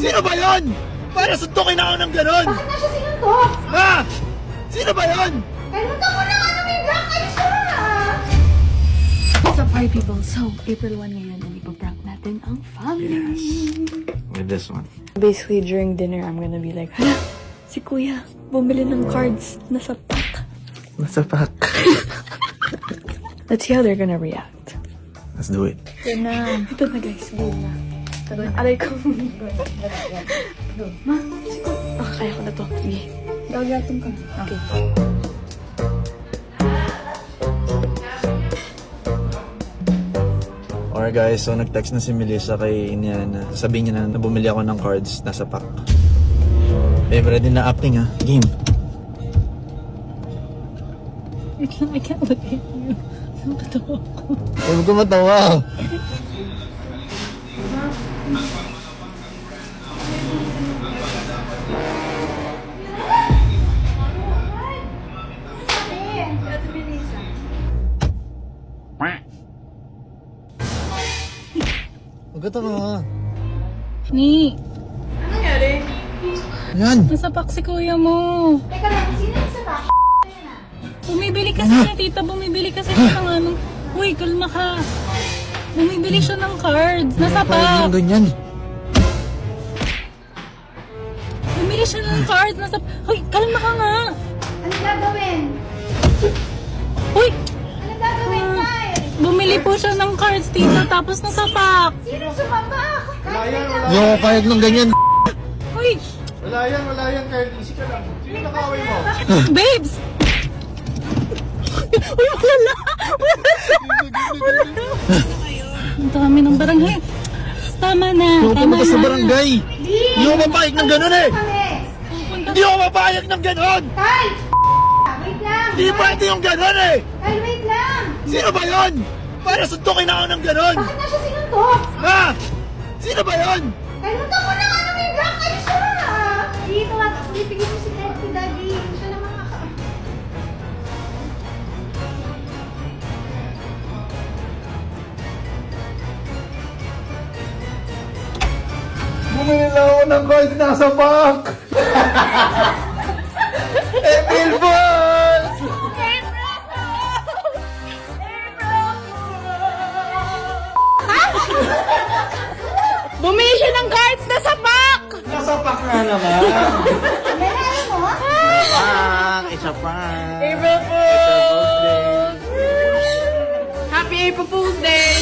Sino ba yun? Para suntukin ako ng ganon! Bakit na siya sinuntok? Ha? Sino ba yun? Kalmutan mo na ano, may black eye siya! What's up, party people? So, April 1 ngayon and ipaprank natin ang family. With this one. Basically, during dinner, I'm gonna be like, hala, si kuya, bumili ng cards, nasa pack. Nasa pack. Let's see how they're gonna react. Let's do it. Ito na. Ito na guys, game na. Ito na. Aray ko. Ma, si kuya. Ah, kaya ko na to. Sige. Gagatong ka. Okay. Alright guys, so nag-text na si Melissa kay Iniana. Sabihin niya na bumili ako ng cards, nasa pack. Eh, ready na acting ha. Game. I can't look at you. Nakatawa ko. Huwag ko matawa. Huwag ka tawa. Ni, Yan. nasa pack si kuya mo. Teka lang, sino yung sa back? Bumibili kasi siya, tita. Bumibili kasi siya ng ano. Uy, kalma ka. Bumibili siya ng cards. Nasa Parang pack. ganyan. Bumili siya ng cards. Nasa pack. Uy, kalma ka nga. Ano gagawin? Uy, Ano gagawin, Kyle? bumili po siya ng cards, tita. Tapos nasa pack. Sino sumabak? Hindi ako papayag ng ganyan. Uy, Wala yan, Kyle. Easy ka lang. Sino nakaway mo? babes. Uy, wala. Wala. Ang dami ng barangay. Tama na. Hindi ako Tama pumunta sa na. barangay. Hindi ako papayag ng ganon eh. Kami! Hindi ako papayag ng ganon. Kyle! Wait lang! Hindi pwede yung ganon eh. Kyle, wait lang! Sino ba yun? Para suntukin ako ng ganon. Bakit na siya sinuntok? Ha? Sino ba yun? Kalmutan mo na ano, may black eye siya! Dito, pipigil mo si Daddy. Siya naman ako. Bumili lang ako ng cards nasa pack. April Fools! Bumili siya ng cards na sa pack. Nasa pack na naman. Lalaki mo? Pack, isa pa. April Fools! Happy April Fool's Day!